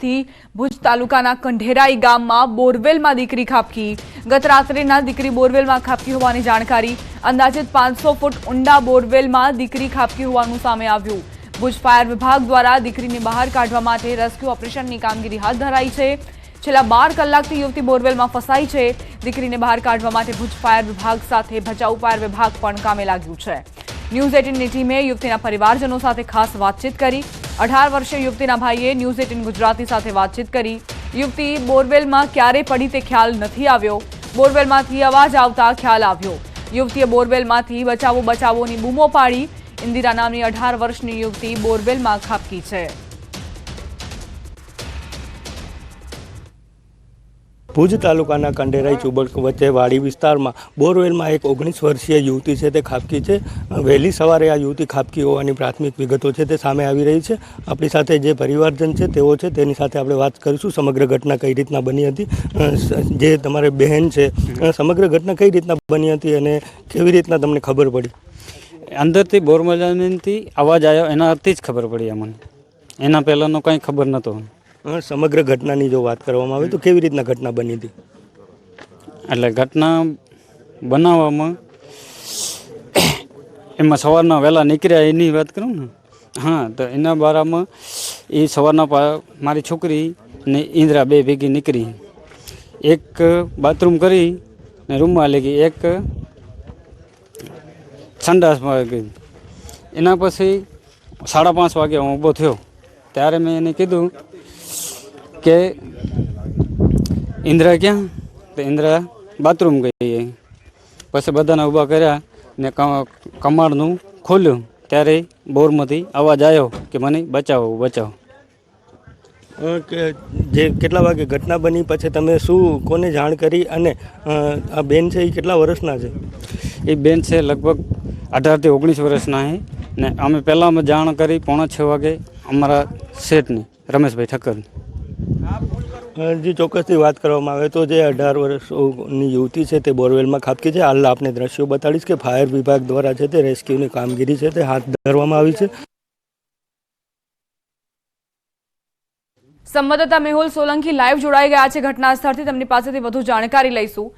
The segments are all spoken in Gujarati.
આજથી ભુજ તાલુકાના કંઢેરાઈ ગામમાં બોરવેલમાં દીકરી ખાબકી। ગત રાત્રેના દીકરી બોરવેલમાં ખાબકી હોવાની જાણકારી। અંદાજિત 500 ફૂટ ઊંડા બોરવેલમાં દીકરી ખાબકી હોવાનું સામે આવ્યું। ભુજ ફાયર વિભાગ દ્વારા દીકરીને બહાર કાઢવા માટે રેસ્ક્યુ ઓપરેશનની કામગીરી હાથ ધરાઈ છે। છેલ્લા 12 કલાકથી યુવતી બોરવેલમાં ફસાઈ છે। દીકરીને બહાર કાઢવા માટે ભુજ ફાયર વિભાગ સાથે ભચાઉ ફાયર વિભાગ પણ કામે લાગ્યું છે। ન્યૂઝ 18ની ટીમે યુવતીના પરિવારજનો સાથે ખાસ વાતચીત કરી। 18 વર્ષીય યુવતીના ભાઈએ ન્યૂઝ 18 ગુજરાતી સાથે વાતચીત કરી। યુવતી બોરવેલમાં ક્યારે પડી તે ખ્યાલ નથી આવ્યો। બોરવેલમાંથી અવાજ આવતા ખ્યાલ આવ્યો। યુવતીએ બોરવેલમાંથી બચાવો બચાવોની બૂમો પાડી। ઇન્દિરા નામની 18 વર્ષની યુવતી બોરવેલમાં ખાબકી છે। ભુજ તાલુકાના કંઢેરાઈ ચુબક વચ્ચે વાડી વિસ્તારમાં બોરવેલમાં એક 19 વર્ષીય યુવતી છે તે ખાબકી છે। વહેલી સવારે આ યુવતી ખાબકી હોવાની પ્રાથમિક વિગતો છે તે સામે આવી રહી છે। આપણી સાથે જે પરિવારજન છે તેઓ છે તેની સાથે આપણે વાત કરીશું। સમગ્ર ઘટના કઈ રીતના બની હતી, જે તમારે બહેન છે, સમગ્ર ઘટના કઈ રીતના બની હતી અને કેવી રીતના તમને ખબર પડી? અંદરથી બોરવેલથી અવાજ આવ્યો એનાથી જ ખબર પડી અમને, એના પહેલાંનો કંઈ ખબર નહોતો। સમગ્ર ઘટનાની જો વાત કરવામાં આવે તો કેવી રીતના ઘટના બની હતી? એટલે ઘટના બનાવવામાં એમાં સવારના વહેલા નીકળ્યા એની વાત કરું ને, હા, તો એના બારામાં એ સવારના મારી છોકરી ને ઇન્દ્રા બે ભેગી નીકળી। એક બાથરૂમ કરી ને રૂમમાં લઈ ગઈ, એક સંડાસમાં ગઈ। એના પછી 5:30 વાગે હું ઊભો થયો ત્યારે મેં એને કીધું કે ઇન્દ્રા ક્યાં? તો ઇન્દ્રા બાથરૂમ ગઈ। પછી બધાને ઊભા કર્યા ને કમાડનું ખોલ્યું ત્યારે બોરમાંથી અવાજ આવ્યો કે મને બચાવો બચાવો। જે કેટલા વાગે ઘટના બની પછી તમે શું કોને જાણ કરી અને આ બેન છે એ કેટલા વર્ષના છે? એ બેન છે લગભગ 18 થી 19 વર્ષના છે ને અમે પહેલાં જાણ કરી 5:45 વાગે અમારા શેઠની રમેશભાઈ ઠક્કરની। જે ચોક્કસથી વાત કરવામાં આવે તો જે 18 વર્ષની યુવતી છે તે બોરવેલમાં ખાબકી છે। હાલ આપને દ્રશ્યો બતાડીશ કે ફાયર વિભાગ દ્વારા છે તે રેસ્ક્યુની કામગીરી છે તે હાથ ધરવામાં આવી છે। સંવાદદાતા મેહુલ સોલંકી લાઈવ જોડાઈ ગયા છે ઘટના સ્થળથી। તેમની પાસેથી વધુ જાણકારી લઈશું।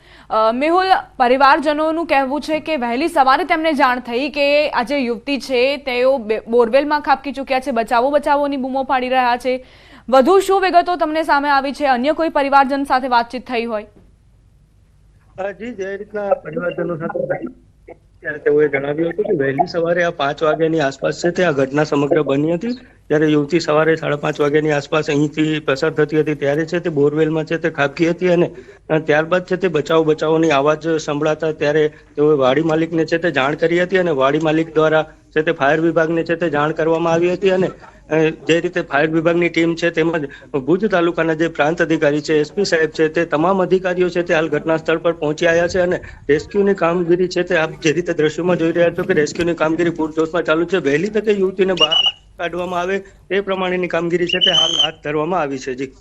મેહુલ, પરિવારજનોનું કહેવું છે કે વહેલી સવારે તેમને જાણ થઈ કે આ જે યુવતી છે તેઓ બોરવેલમાં ખાબકી ચૂક્યા છે, બચાવો બચાવોની બૂમો પાડી રહ્યા છે। વધુ શું વિગતો તમને સામે આવી છે? અન્ય કોઈ પરિવારજન સાથે વાતચીત થઈ હોય? જી, જે રીતના પરિવારજનો સાથે ત્યારે તેઓએ જણાવ્યું હતું કે વહેલી સવારે આ 5 વાગ્યાની આસપાસ છે તે આ ઘટના સમગ્ર બની હતી। ત્યારે યુવતી સવારે 5:30 વાગ્યાની આસપાસ અહીંથી પસાર થતી હતી ત્યારે છે તે બોરવેલમાં છે તે ખાબકી હતી અને ત્યારબાદ છે તે બચાવો બચાવોની આવાજ સંભળાતા ત્યારે તેઓએ વાડી માલિકને છે તે જાણ કરી હતી અને વાડી માલિક દ્વારા છે તે ફાયર વિભાગને છે તે જાણ કરવામાં આવી હતી। અને જે રીતે ફાયર વિભાગની ટીમ છે તેમજ ભુજ તાલુકાના જે પ્રાંત અધિકારી છે, એસપી સાહેબ છે, તે તમામ અધિકારીઓ છે તે હાલ ઘટના સ્થળ પર પહોંચી આવ્યા છે અને રેસ્ક્યુની કામગીરી છે તે આપ જે રીતે દ્રશ્યોમાં જોઈ રહ્યા છો કે રેસ્ક્યુની કામગીરી પૂરજોશમાં ચાલુ છે। વહેલી તકે યુવતીને બહાર કાઢવામાં આવે તે પ્રમાણેની કામગીરી છે તે હાલ હાથ ધરવામાં આવી છે। જી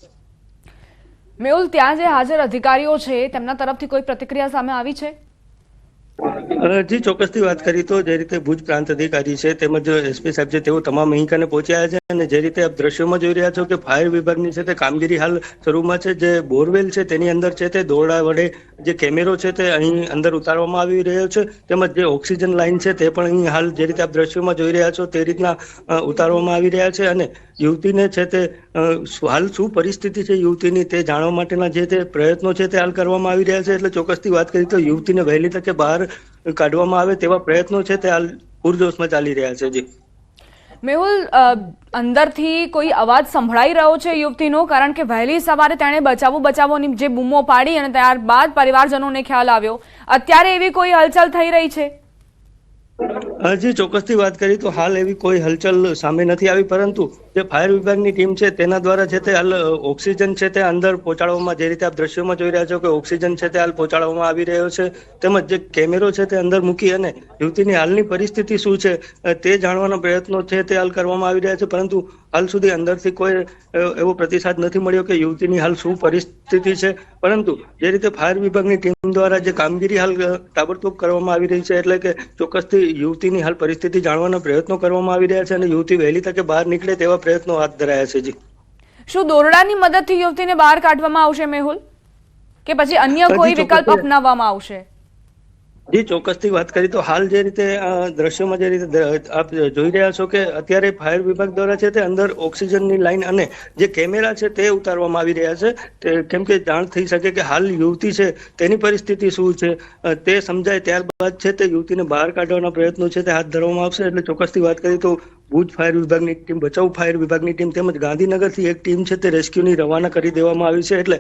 મેહુલ, ત્યાં જે હાજર અધિકારીઓ છે તેમના તરફથી કોઈ પ્રતિક્રિયા સામે આવી છે? જી, ચોક્કસથી વાત કરી તો જે રીતે ભુજ પ્રાંત અધિકારી છે તેમજ એસપી સાહેબ છે તેઓ તમામ અહીં કને પહોંચ્યા છે અને જે રીતે આપ દ્રશ્યોમાં જોઈ રહ્યા છો કે ફાયર વિભાગની છે તે કામગીરી હાલ શરૂમાં છે। જે બોરવેલ છે તેની અંદર છે તે દોરડા વડે જે કેમેરો છે તે અહીં અંદર ઉતારવામાં આવી રહ્યો છે તેમજ જે ઓક્સિજન લાઇન છે તે પણ અહીં હાલ જે રીતે આપ દ્રશ્યોમાં જોઈ રહ્યા છો તે રીતના ઉતારવામાં આવી રહ્યા છે અને યુવતીને છે તે હાલ શું પરિસ્થિતિ છે યુવતીની તે જાણવા માટેના જે તે પ્રયત્નો છે તે હાલ કરવામાં આવી રહ્યા છે। એટલે ચોક્કસથી વાત કરી તો યુવતીને વહેલી તકે બહાર કાઢવામાં આવે તેવા પ્રયત્નો છે તે હાલ પૂરજોશમાં ચાલી રહ્યા છે। જી મેહુલ, અંદરથી કોઈ અવાજ સંભળાઈ રહ્યો છે યુવતીનો? કારણ કે વહેલી સવારે તેણે બચાવો બચાવોની જે બૂમો પાડી અને ત્યારબાદ પરિવારજનોને ખ્યાલ આવ્યો, અત્યારે એવી કોઈ હલચલ થઈ રહી છે? જી, ચોક્કસથી વાત કરી તો હાલ એવી કોઈ હલચલ સામે નથી આવી, પરંતુ જે ફાયર વિભાગની ટીમ છે તેના દ્વારા છે તે હાલ ઓક્સિજન છે તે અંદર પહોંચાડવામાં, જે રીતે આપ દ્રશ્યોમાં જોઈ રહ્યા છો કે ઓક્સિજન છે તે હાલ પહોંચાડવામાં આવી રહ્યો છે તેમજ જે કેમેરો છે તે અંદર મૂકી અને યુવતીની હાલની પરિસ્થિતિ શું છે તે જાણવાના પ્રયત્નો છે તે હાલ કરવામાં આવી રહ્યા છે। પરંતુ હાલ સુધી અંદરથી કોઈ એવો પ્રતિસાદ નથી મળ્યો કે યુવતીની હાલ શું પરિસ્થિતિ છે। પરંતુ જે રીતે ફાયર વિભાગની ટીમ દ્વારા જે કામગીરી હાલ તાબડતોબ કરવામાં આવી રહી છે, એટલે કે ચોક્કસથી યુવતીની હાલ પરિસ્થિતિ જાણવાના પ્રયત્નો કરવામાં આવી રહ્યા છે અને યુવતી વહેલી તકે બહાર નીકળે તેવા પ્રયત્નો હાથ ધરાયા છે। જી શું દોરડાની મદદથી યુવતીને બહાર કાઢવામાં આવશે મેહુલ, કે પછી અન્ય કોઈ વિકલ્પ અપનાવવામાં આવશે? જી ચોક્કસથી વાત કરી તો હાલ જે રીતે દ્રશ્યોમાં જે રીતે આપ જોઈ રહ્યા છો કે અત્યારે ફાયર વિભાગ દ્વારા છે તે અંદર ઓક્સિજનની લાઈન અને જે કેમેરા છે તે ઉતારવામાં આવી રહ્યા છે, કેમ કે જાણ થઈ શકે કે હાલ યુવતી છે તેની પરિસ્થિતિ શું છે તે સમજાય ત્યારબાદ છે તે યુવતીને બહાર કાઢવાના પ્રયત્નો છે તે હાથ ધરવામાં આવશે. એટલે ચોક્કસથી વાત કરીએ તો ભુજ ફાયર વિભાગની ટીમ, ભચાઉ ફાયર વિભાગની ટીમ તેમજ ગાંધીનગરથી એક ટીમ છે તે રેસ્ક્યુની રવાના કરી દેવામાં આવી છે. એટલે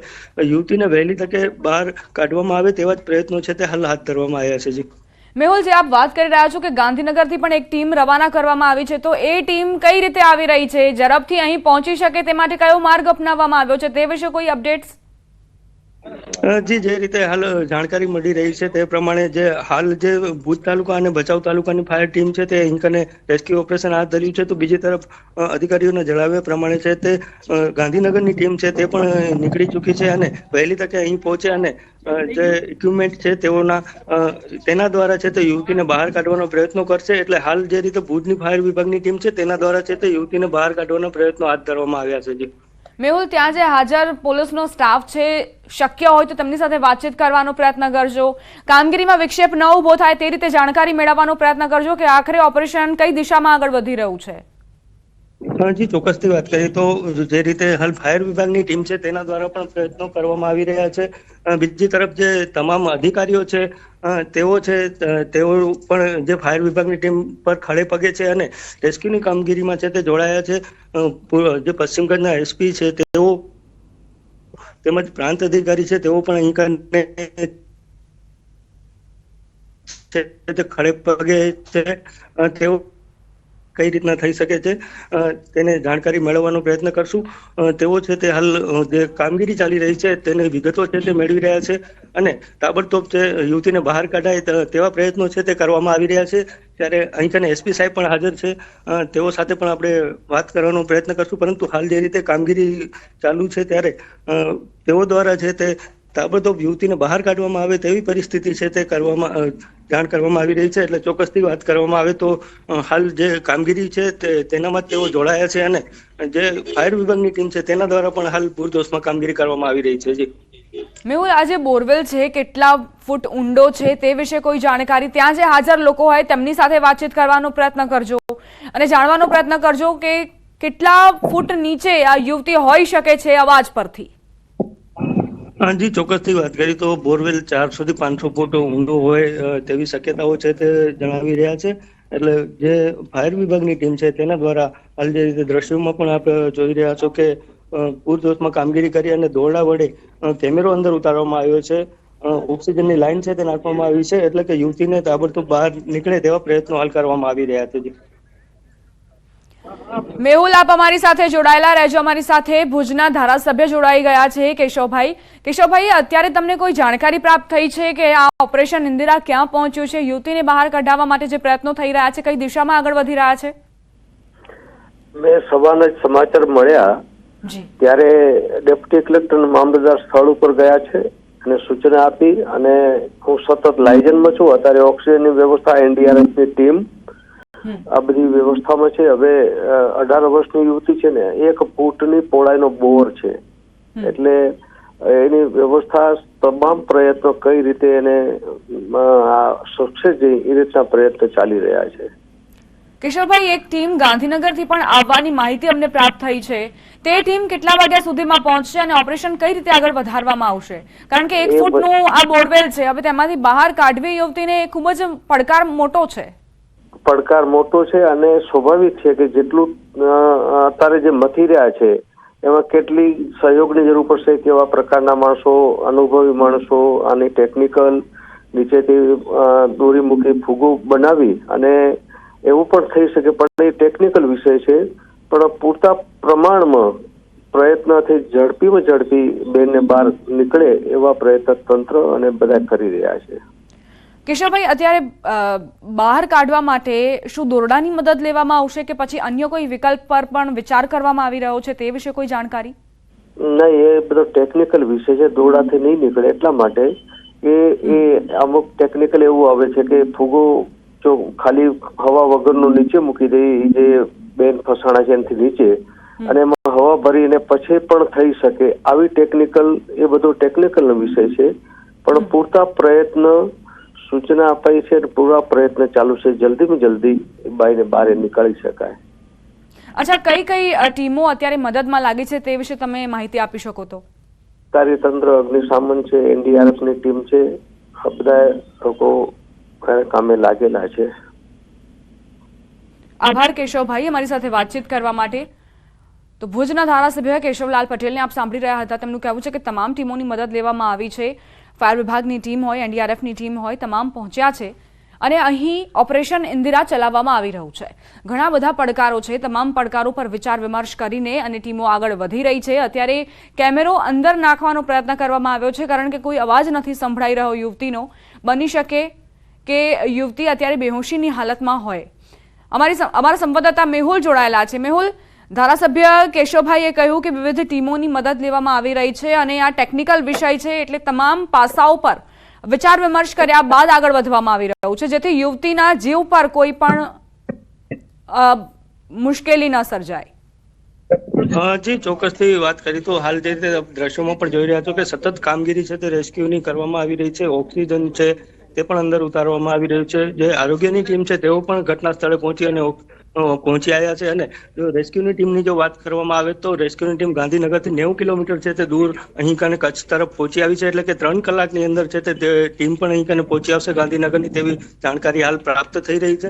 યુવતીને વહેલી તકે બહાર કાઢવામાં આવે તેવા જ પ્રયત્નો છે તે હાલ હાથ ધરવામાં આવ્યા છે. જી મેહુલ, જે આપ વાત કરી રહ્યા છો કે ગાંધીનગરથી પણ એક ટીમ રવાના કરવામાં આવી છે, તો એ ટીમ કઈ રીતે આવી રહી છે, ઝડપથી અહીં પહોંચી શકે તે માટે કયો માર્ગ અપનાવવામાં આવ્યો છે, તે વિશે કોઈ અપડેટ્સ? જી જે રીતે હાલ જાણકારી મળી રહી છે તે પ્રમાણે જે હાલ જે ભુજ તાલુકા અને ભચાઉ તાલુકાની ફાયર ટીમ છે તે અહીં કને રેસ્ક્યુ ઓપરેશન હાથ ધર્યું છે, તો બીજી તરફ અધિકારીઓના જણાવ્યા પ્રમાણે છે તે ગાંધીનગરની ટીમ છે તે પણ નીકળી ચૂકી છે અને વહેલી તકે અહીં પહોંચે અને જે ઇક્વિપમેન્ટ છે તેના દ્વારા છે તે યુવતીને બહાર કાઢવાનો પ્રયત્નો કરશે. એટલે હાલ જે રીતે ભુજની ફાયર વિભાગની ટીમ છે તેના દ્વારા છે તે યુવતીને બહાર કાઢવાના પ્રયત્નો હાથ ધરવામાં આવ્યા છે. જી મેહુલ, ત્યાં જે હાજર પોલીસનો સ્ટાફ છે, શક્ય હોય તો તેમની સાથે વાતચીત કરવાનો પ્રયત્ન કરજો, કામગીરીમાં વિક્ષેપ ન ઉભો થાય તે રીતે જાણકારી મેળવવાનો પ્રયત્ન કરજો કે આખરે ઓપરેશન કઈ દિશામાં આગળ વધી રહ્યું છે. જી ચોક્કસથી વાત કરીએ તો જે રીતે હાલ ફાયર વિભાગની ટીમ છે તેના દ્વારા પણ પ્રયત્નો કરવામાં આવી રહ્યા છે. બીજી તરફ જે તમામ અધિકારીઓ છે તેઓ પણ જે ફાયર વિભાગની ટીમ પર ખડે પગે છે અને રેસ્ક્યુની કામગીરીમાં છે તે જોડાયા છે. જે પશ્ચિમ કચ્છના એસપી છે તેઓ તેમજ પ્રાંત અધિકારી છે તેઓ પણ અહીં ખડે પગે છે. તેઓ કઈ રીતના થઈ શકે છે તેને જાણકારી મેળવવાનો પ્રયત્ન કરશું. તેઓ છે તે હાલ જે કામગીરી ચાલી રહી છે તેની વિગતો છે તે મેળવી રહ્યા છે અને તાબડતોબ છે યુવતીને બહાર કઢાય તેવા પ્રયત્નો છે તે કરવામાં આવી રહ્યા છે. ત્યારે અહીં કને એસપી સાહેબ પણ હાજર છે, તેઓ સાથે પણ આપણે વાત કરવાનો પ્રયત્ન કરશું. પરંતુ હાલ જે રીતે કામગીરી ચાલુ છે ત્યારે તેઓ દ્વારા છે તે તાબડતોબ યુવતીને બહાર કાઢવામાં આવે તેવી પરિસ્થિતિ છે તે જાણ કરવામાં આવી રહી છે. એટલે ચોક્કસથી વાત કરવામાં આવે તો હાલ જે કામગીરી છે તેનામાં તેઓ જોડાયા છે અને જે ફાયર વિભાગની ટીમ છે તેના દ્વારા પણ હાલ પૂરજોશમાં કામગીરી કરવામાં આવી રહી છે. જી મેહુલ, આ જે બોરવેલ છે કેટલા ફૂટ ઊંડો છે તે વિશે કોઈ જાણકારી, ત્યાં જે હાજર લોકો હોય તેમની સાથે વાતચીત કરવાનો પ્રયત્ન કરજો અને જાણવાનો પ્રયત્ન કરજો કે કેટલા ફૂટ નીચે આ યુવતી હોઈ શકે છે અવાજ પરથી. જી ચોક્કસથી વાત કરી તો બોરવેલ 400 થી 500 ફૂટ ઊંડો હોય તેવી શક્યતાઓ છે તે જણાવી રહ્યા છે. એટલે જે ફાયર વિભાગની ટીમ છે તેના દ્વારા હાલ જે રીતે દ્રશ્યોમાં પણ આપ જોઈ રહ્યા છો કે પૂરજોશમાં કામગીરી કરી અને દોરડા વડે કેમેરો અંદર ઉતારવામાં આવ્યો છે. ઓક્સિજનની લાઈન છે તે નાખવામાં આવી છે. એટલે કે યુવતીને તાબડતોબ બહાર નીકળે તેવા પ્રયત્નો હાલ કરવામાં આવી રહ્યા છે. મેહુલ, આપ અમારી સાથે જોડાયેલા રહેજો. અમારી સાથે ભુજના ધારાસભ્ય જોડાઈ ગયા છે કેશવભાઈ. કેશવભાઈ, અત્યારે તમને કોઈ જાણકારી પ્રાપ્ત થઈ છે કે આ ઓપરેશન ઇન્દિરા ક્યાં પહોંચ્યું છે, યુવતીને બહાર કઢાવવા માટે જે પ્રયત્નો થઈ રહ્યા છે કઈ દિશામાં આગળ વધી રહ્યા છે? મેં સવારના સમાચાર મળ્યા ત્યારે ડેપ્યુટી કલેક્ટર મામલતદાર સ્થળ ઉપર ગયા છે અને સૂચના આપી અને હું સતત લાયઝનમાં છું. અત્યારે ઓક્સિજનની વ્યવસ્થા, એનડીઆરએફની ટીમ આ બધી વ્યવસ્થામાં છે. હવે 18 વર્ષની યુવતી છે ને 1 ફૂટની પહોળાઈનો બોર છે, એટલે એની વ્યવસ્થા તમામ પ્રયત્નો કઈ રીતે એને સક્સેસ જાય એ રીતના પ્રયત્ન ચાલી રહ્યા છે. કિશોરભાઈ, એક ટીમ ગાંધીનગરથી પણ આવવાની માહિતી અમને પ્રાપ્ત થઈ છે. તે ટીમ કેટલા વાગ્યા સુધીમાં પહોંચશે અને ઓપરેશન કઈ રીતે આગળ વધારવામાં આવશે? કારણ કે 1 ફૂટનું આ બોરવેલ છે, હવે તેમાંથી બહાર કાઢવી યુવતીને ખૂબ જ પડકાર મોટો છે. પડકાર મોટો છે અને સ્વાભાવિક છે કે જેટલું અત્યારે જે મથી રહ્યા છે એમાં કેટલી સહયોગની જરૂર પડશે, કેવા પ્રકારના માણસો, અનુભવી માણસો, આની ટેકનિકલ નીચેથી દોરી મૂકી ફૂગો બનાવી અને એવું પણ થઈ શકે, પણ એ ટેકનિકલ વિષય છે. પણ પૂરતા પ્રમાણમાં પ્રયત્નથી ઝડપી બેનને બહાર નીકળે એવા પ્રયત્ન તંત્ર અને બધા કરી રહ્યા છે. કિશોરભાઈ, અત્યારે બહાર કાઢવા માટે શું દોરડાની મદદ લેવામાં આવશે કે પછી અન્ય કોઈ વિકલ્પ પર પણ વિચાર કરવામાં આવી રહ્યો છે, તે વિશે કોઈ જાણકારી? નહીં, એ બધો ટેકનિકલ વિષય છે. દોરડાથી નહીં નીકળે એટલા માટે એ અમુક ટેકનિકલ એવું આવે છે કે ફૂગો જો ખાલી હવા વગરનું નીચે મૂકી દે, જે બેન ફસાણા છે એનાથી નીચે, અને એમાં હવા ભરીને પછી પણ થઈ શકે આવી ટેકનિકલ, એ બધો ટેકનિકલ વિષય છે, પણ પૂરતા પ્રયત્ન સૂચના અપાઈ છે અને પૂરા પ્રયત્ન ચાલુ છે, જલ્દીમાં જલ્દી બાઈને બહાર નીકાળી શકાય. અચ્છા, કઈ કઈ ટીમો અત્યારે મદદમાં લાગી છે તે વિશે તમે માહિતી આપી શકો તો? કાર્યતંત્ર, અગ્નિશામન છે, NDRF ની ટીમ છે, આ બધા લોકો કામે લાગેલા છે. આભાર કેશવભાઈ અમારી સાથે વાતચીત કરવા માટે. તો ભુજના ધારાસભ્ય કેશવલાલ પટેલને આપ સાંભળી રહ્યા હતા. તેમનું કહેવું છે કે તમામ ટીમોની મદદ લેવામાં આવી છે. ફાયર વિભાગની ટીમ હોય, NDRFની ટીમ હોય, તમામ પહોંચ્યા છે અને અહીં ઓપરેશન ઇન્દિરા ચલાવવામાં આવી રહ્યું છે. ઘણા બધા પડકારો છે. તમામ પડકારો પર વિચાર વિમર્શ કરીને અને ટીમો આગળ વધી રહી છે. અત્યારે કેમેરો અંદર નાખવાનો પ્રયત્ન કરવામાં આવ્યો છે કારણ કે કોઈ અવાજ નથી સંભળાઈ રહ્યો યુવતીનો. બની શકે કે યુવતી અત્યારે બેહોશીની હાલતમાં હોય. અમારા સંવાદદાતા મેહુલ જોડાયેલા છે. મેહુલ, ધારાસભ્ય કેશવભાઈએ કહ્યું કે વિવિધ ટીમોની મદદ લેવામાં આવી રહી છે અને આ ટેકનિકલ વિષય છે એટલે તમામ પાસાઓ પર વિચાર વિમર્શ કર્યા બાદ આગળ વધવામાં આવી રહ્યું છે જેથી યુવતીના જીવ પર કોઈ પણ મુશ્કેલી ન સર્જાય. જી, ચોક્કસથી વાત કરી તો હાલ જે રીતે દ્રશ્યોમાં પણ જોઈ રહ્યા છો કે સતત કામગીરી છે તે રેસ્ક્યુની કરવામાં આવી રહી છે. ઓક્સિજન છે તે પણ અંદર ઉતારવામાં આવી રહ્યું છે. જે આરોગ્યની ટીમ છે તેઓ પણ ઘટના સ્થળે પહોંચી અને પહોંચી આવ્યા છે. અને જો રેસ્ક્યુની ટીમની જો વાત કરવામાં આવે તો રેસ્ક્યુની ટીમ ગાંધીનગરથી 90 કિલોમીટર છે તે દૂર અહીં કને કચ્છ તરફ પહોંચી આવી છે. એટલે કે 3 કલાકની અંદર છે તે ટીમ પણ અહીં કને પહોંચી આવશે ગાંધીનગરની, તેવી જાણકારી હાલ પ્રાપ્ત થઈ રહી છે.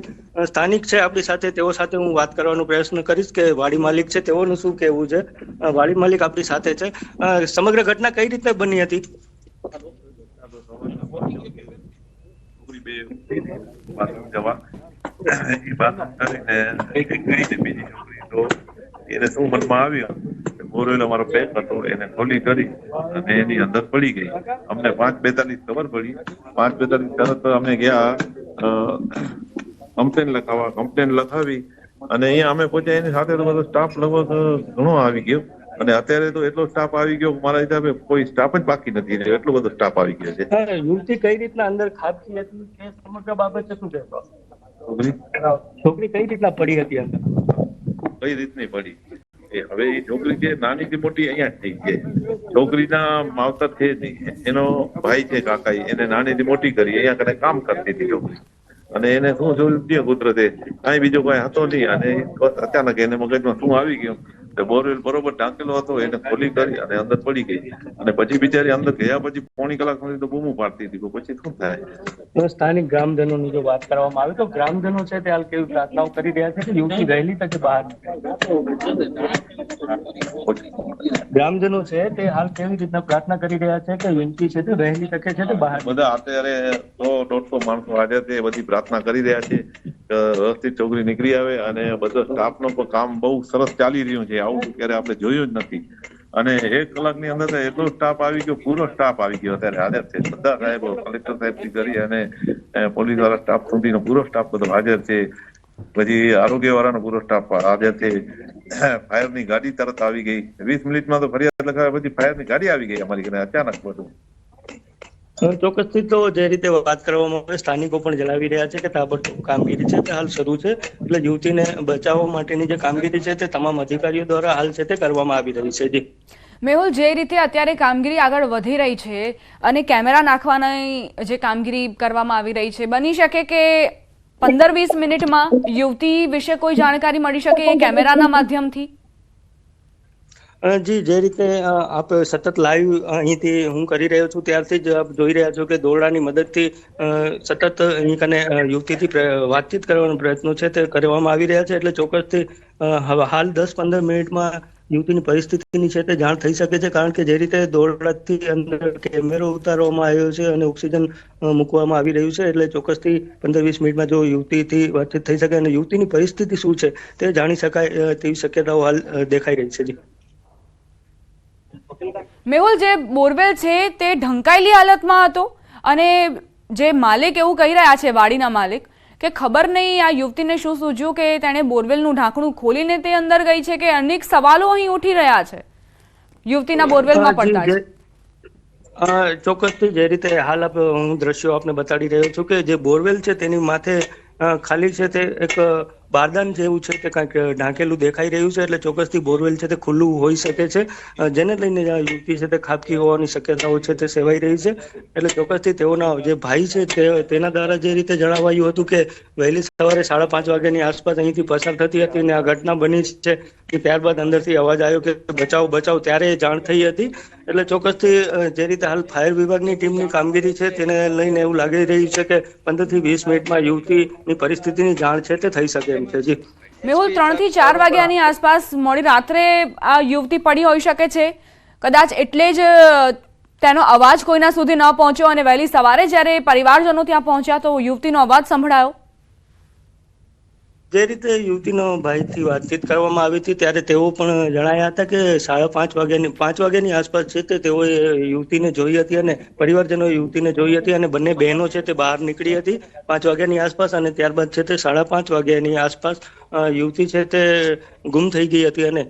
સ્થાનિક છે આપણી સાથે, તેઓ સાથે હું વાત કરવાનો પ્રયત્ન કરીશ કે વાડી માલિક છે તેઓનું શું કહેવું છે. વાડી માલિક આપણી સાથે છે. સમગ્ર ઘટના કઈ રીતે બની હતી? એને શું મનમાં આવ્યું, બોરવેલ અમારો પેક હતો એને ખોલી કરી અને એની અંદર પડી ગઈ. અમને 5:42 ખબર પડી. 5:42 તરત અમે ગયા કમ્પ્લેન લખાવી અને અહીંયા અમે પહોંચ્યા. એની સાથે તો બધો સ્ટાફ લગભગ ઘણો આવી ગયો અને અત્યારે તો એટલો સ્ટાફ આવી ગયો મારા હિસાબે કોઈ સ્ટાફ જ બાકી નથી, એટલો બધો સ્ટાફ આવી ગયો છે. યુવતી કઈ રીતના અંદર ખાબકી હતી કે સમગ્ર બાબતે શું કહેશો? છોકરી કઈ રીતના પડી હતી અંદર? કઈ રીતની પડી હવે એ છોકરી છે નાની થી મોટી અહીંયા થઈ છે. છોકરીના માવતર છે નહીં, એનો ભાઈ છે કાકા, એને નાની થી મોટી કરી અહીંયા કને કામ કરતી હતી છોકરી. અને એને શું જોયું કુદરતે કઈ બીજો કઈ હતો નહીં અને અચાનક એને મગજમાં શું આવી ગયું. બોરવેલ બરોબર ઢાંકેલો હતો, એને ખોલી કરી અને અંદર પડી ગઈ અને પછી બિચારી અંદર ગયા પછી પોણી કલાક સુધી તો બૂમું પાડતી હતી. પછી શું થાય? સ્થાનિક ગ્રામજનોની જો વાત કરવામાં આવે તો ગ્રામજનો છે તે હાલ કેવી પ્રાર્થનાઓ કરી રહ્યા છે કે યુવતી વહેલી તકે બહાર? ગ્રામજનો છે તે હાલ કેવી રીતના પ્રાર્થના કરી રહ્યા છે કે યુવતી છે તે વહેલી તકે છે તે બહાર? બધા અત્યારે 100-150 માણસો હાજર છે, બધી પ્રાર્થના કરી રહ્યા છે વ્યવસ્થિત છોકરી નીકળી આવે અને બધા સ્ટાફનો પણ કામ બહુ સરસ ચાલી રહ્યું છે. આવું ક્યારે આપણે જોયું જ નથી. અને 1 કલાકની અંદર એટલો સ્ટાફ આવી ગયો, પૂરો સ્ટાફ આવી ગયો અત્યારે હાજર છે. બધા સાહેબો, કલેક્ટર સાહેબ થી કરી અને પોલીસ વાળા સ્ટાફ સુધીનો પૂરો સ્ટાફ બધો હાજર છે. પછી આરોગ્ય વાળાનો પૂરો સ્ટાફ હાજર છે. ફાયરની ગાડી તરત આવી ગઈ. 20 મિનિટમાં તો ફરિયાદ લખાવ્યા પછી ફાયરની ગાડી આવી ગઈ અમારી ઘરે અચાનક બધું. ચોક્કસથી તો જે રીતે વાત કરવામાં આવે સ્થાનિકો પણ જણાવી રહ્યા છે કે તાબડતોબ કામગીરી છે તે હાલ શરૂ છે. એટલે યુવતીને બચાવવા માટેની જે કામગીરી છે તે તમામ અધિકારીઓ દ્વારા હાલ છે તે કરવામાં આવી રહી છે. જી મેહુલ, જે રીતે અત્યારે કામગીરી આગળ વધી રહી છે અને કેમેરા નાખવાની જે કામગીરી કરવામાં આવી રહી છે, બની શકે કે 15-20 મિનિટમાં યુવતી વિશે કોઈ જાણકારી મળી શકે એ કેમેરાના માધ્યમથી? જી, જે રીતે આપ સતત લાઈવ અહીંથી હું કરી રહ્યો છું ત્યારથી જ આપ જોઈ રહ્યા છો કે દોરડાની મદદથી સતત અહીં કને યુવતીથી વાતચીત કરવાનો પ્રયત્નો છે તે કરવામાં આવી રહ્યા છે. એટલે ચોક્કસથી હાલ 10-15 મિનિટમાં યુવતીની પરિસ્થિતિની છે તે જાણ થઈ શકે છે. કારણ કે જે રીતે દોરડાથી અંદર કેમેરો ઉતારવામાં આવ્યો છે અને ઓક્સિજન મૂકવામાં આવી રહ્યું છે, એટલે ચોક્કસથી 15-20 મિનિટમાં જો યુવતીથી વાતચીત થઈ શકે અને યુવતીની પરિસ્થિતિ શું છે તે જાણી શકાય તેવી શક્યતાઓ હાલ દેખાઈ રહી છે. જી મેહુલ, જે બોરવેલ છે તે ઢંકાયેલી હાલતમાં હતો અને જે માલિક એવું કહી રહ્યા છે, વાડીના માલિક, કે ખબર નહીં આ યુવતીને શું સૂઝ્યું કે તેણે બોરવેલનું ઢાંકણું ખોલીને તે અંદર ગઈ છે કે અનેક સવાલો અહીં ઉઠી રહ્યા છે યુવતીના બોરવેલમાં પડતા છે. ચોક્કસથી જે રીતે હાલ હું દ્રશ્યો આપને બતાડી રહ્યો છું કે જે બોરવેલ છે તેની માથે ખાલી છે તે એક બારદાન જેવું છે તે કાંઈક ઢાંકેલું દેખાઈ રહ્યું છે, એટલે ચોક્કસથી બોરવેલ છે તે ખુલ્લું હોઈ શકે છે, જેને લઈને આ યુવતી છે તે ખાબકી હોવાની શક્યતાઓ છે તે સેવાઈ રહી છે. એટલે ચોક્કસથી તેઓના જે ભાઈ છે તેના દ્વારા જે રીતે જણાવાયું હતું કે વહેલી સવારે 5:30 વાગ્યાની આસપાસ અહીંથી પસાર થતી હતી અને આ ઘટના બની છે કે ત્યારબાદ અંદરથી અવાજ આવ્યો કે બચાવ બચાવ, ત્યારે જાણ થઈ હતી. એટલે ચોક્કસથી જે રીતે હાલ ફાયર વિભાગની ટીમની કામગીરી છે તેને લઈને એવું લાગી રહ્યું છે કે 15 થી 20 મિનિટમાં યુવતીની પરિસ્થિતિની જાણ છે તે થઈ શકે એમ છે. જી મેહુલ, 3 થી 4 વાગ્યાની આસપાસ મોડી રાત્રે આ યુવતી પડી હોઈ શકે છે, કદાચ એટલે જ તેનો અવાજ કોઈના સુધી ન પહોંચ્યો અને વહેલી સવારે જ્યારે પરિવારજનો ત્યાં પહોંચ્યા તો યુવતીનો અવાજ સંભળાયો. જે રીતે યુવતીનો ભાઈથી વાતચીત કરવામાં આવી હતી ત્યારે તેઓ પણ જણાયા હતા કે 5:30 વાગ્યાની આસપાસ છે તે તેઓએ યુવતીને જોઈ હતી અને પરિવારજનોએ યુવતીને જોઈ હતી અને બંને બહેનો છે તે બહાર નીકળી હતી 5 વાગ્યાની આસપાસ, અને ત્યારબાદ છે તે 5:30 વાગ્યાની આસપાસ યુવતી છે તે ગુમ થઈ ગઈ હતી. અને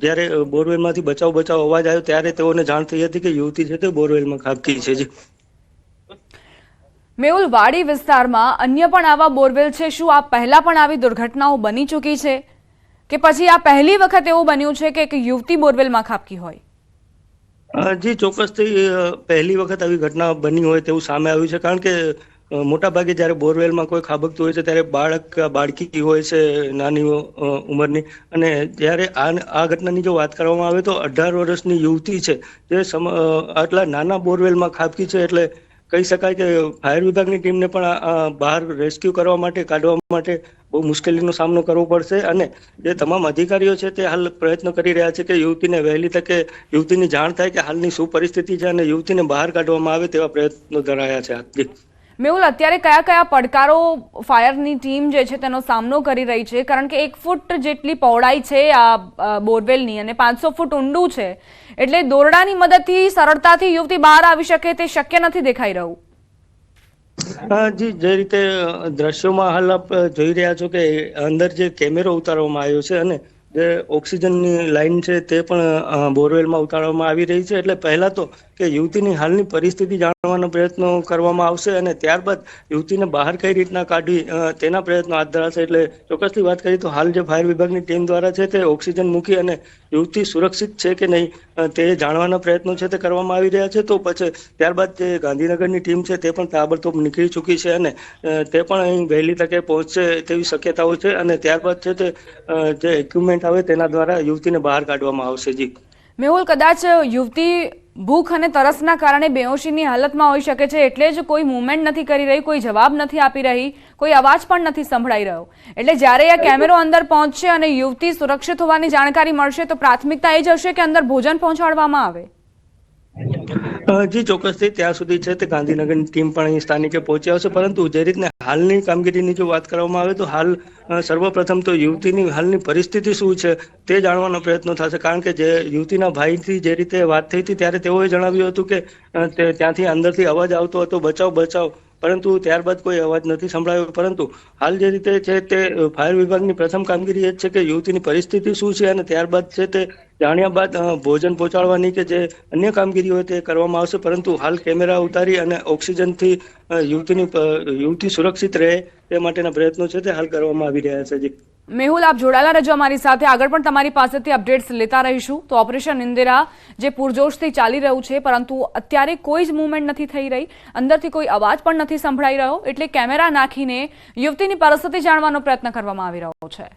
જ્યારે બોરવેલમાંથી બચાવ અવાજ આવ્યો ત્યારે તેઓને જાણ થઈ હતી કે યુવતી છે તે બોરવેલમાં ખાબકી છે. જી મેહુલ, વાડી વિસ્તારમાં અન્ય પણ આવા બોરવેલ છે, શું આ પહેલા પણ આવી દુર્ઘટનાઓ બની ચૂકી છે કે પછી આ પહેલી વખત એવું બન્યું છે કે એક યુવતી બોરવેલમાં ખાબકી હોય? જી ચોક્કસથી પહેલી વખત આવી ઘટના બની હોય તેવું સામે આવ્યું છે, કારણ કે મોટા ભાગે જ્યારે બોરવેલમાં કોઈ ખાબકતું હોય છે ત્યારે બાળકી હોય છે નાની ઉંમરની, અને જ્યારે આ ઘટનાની જો વાત કરવામાં આવે તો 18 વર્ષની યુવતી છે જે આટલા નાના બોરવેલમાં ખાબકી છે. એટલે કહી શકાય કે ફાયર વિભાગની ટીમને પણ બહાર રેસ્ક્યુ કરવા માટે, કાઢવા માટે બહુ મુશ્કેલીનો સામનો કરવો પડશે. અને જે તમામ અધિકારીઓ છે તે હાલ પ્રયત્ન કરી રહ્યા છે કે યુવતીને વહેલી તકે યુવતીની જાણ થાય કે હાલની શું પરિસ્થિતિ છે અને યુવતીને બહાર કાઢવામાં આવે તેવા પ્રયત્નો ધરાયા છે. મેહુલ, અત્યારે કયા કયા પડકારો ફાયરની ટીમ જે છે તેનો સામનો કરી રહી છે? કારણ કે 1 ફૂટ જેટલી પહોળાઈ છે આ બોરવેલની અને 500 ફૂટ ઊંડું છે, એટલે દોરડાની મદદથી સરળતાથી યુવતી બહાર આવી શકે તે શક્ય નથી દેખાઈ રહ્યું. જી, જે રીતે દ્રશ્યોમાં હાલ આપ જોઈ રહ્યા છો કે અંદર જે કેમેરો ઉતારવામાં આવ્યો છે અને જે ઓક્સિજનની લાઈન છે તે પણ બોરવેલમાં ઉતારવામાં આવી રહી છે. એટલે પહેલા તો કે યુવતીની હાલની પરિસ્થિતિ જાણવાનો પ્રયત્નો કરવામાં આવશે અને ત્યારબાદ યુવતીને બહાર કઈ રીતના કાઢવી તેના પ્રયત્નો હાથ ધરાશે. એટલે ચોક્કસથી વાત કરીએ તો હાલ જે ફાયર વિભાગની ટીમ દ્વારા છે તે ઓક્સિજન મૂકી અને યુવતી સુરક્ષિત છે કે નહીં તે જાણવાના પ્રયત્નો છે તે કરવામાં આવી રહ્યા છે. તો પછી ત્યારબાદ જે ગાંધીનગરની ટીમ છે તે પણ તાબડતોબ નીકળી ચૂકી છે અને તે પણ અહીં વહેલી તકે પહોંચશે તેવી શક્યતાઓ છે, અને ત્યારબાદ છે તે જે ઇક્વિપમેન્ટ આવે તેના દ્વારા યુવતીને બહાર કાઢવામાં આવશે. જી મેહુલ, કદાચ યુવતી ભૂખ અને તરસના કારણે બેહોશીની હાલતમાં હોઈ શકે છે, એટલે જ કોઈ મૂવમેન્ટ નથી કરી રહી, કોઈ જવાબ નથી આપી રહી, કોઈ અવાજ પણ નથી સંભળાઈ રહ્યો. એટલે જ્યારે આ કેમેરો અંદર પહોંચશે અને યુવતી સુરક્ષિત હોવાની જાણકારી મળશે તો પ્રાથમિકતા એ જ હશે કે અંદર ભોજન પહોંચાડવામાં આવે. જી ચોક્કસથી ત્યાં સુધી છે તે ગાંધીનગરની ટીમ પણ અહીં સ્થાનિકે પહોંચી આવશે, પરંતુ જે રીતના હાલની કામગીરીની જો વાત કરવામાં આવે તો હાલ સર્વપ્રથમ તો યુવતીની હાલની પરિસ્થિતિ શું છે તે જાણવાનો પ્રયત્ન થશે. કારણ કે જે યુવતીના ભાઈથી જે રીતે વાત થઈ હતી ત્યારે તેઓએ જણાવ્યું હતું કે ત્યાંથી અંદરથી અવાજ આવતો હતો બચાવ બચાવ, પરંતુ ત્યારબાદ કોઈ અવાજ નથી સંભળાયો. પરંતુ હાલ જે રીતે છે તે ફાયર વિભાગની પ્રથમ કામગીરી એ જ છે કે યુવતીની પરિસ્થિતિ શું છે અને ત્યારબાદ છે તે જાણ્યા બાદ ભોજન પહોંચાડવાની કે જે અન્ય કામગીરી હોય તે કરવામાં આવશે. પરંતુ હાલ કેમેરા ઉતારી અને ઓક્સિજનથી યુવતી સુરક્ષિત રહે તે માટેના પ્રયત્નો છે તે હાલ કરવામાં આવી રહ્યા છે. જી મેહુલ, આપ જોડાયેલા રહેજો અમારી સાથે, આગળ પણ તમારી પાસેથી અપડેટ્સ લેતા રહીશું. તો ઓપરેશન ઇન્દિરા જે પૂરજોશથી ચાલી રહ્યું છે, પરંતુ અત્યારે કોઈ જ મૂવમેન્ટ નથી થઈ રહી, અંદરથી કોઈ અવાજ પણ નથી સંભળાઈ રહ્યો, એટલે કેમેરા નાખીને યુવતીની પરિસ્થિતિ જાણવાનો પ્રયત્ન કરવામાં આવી રહ્યો છે.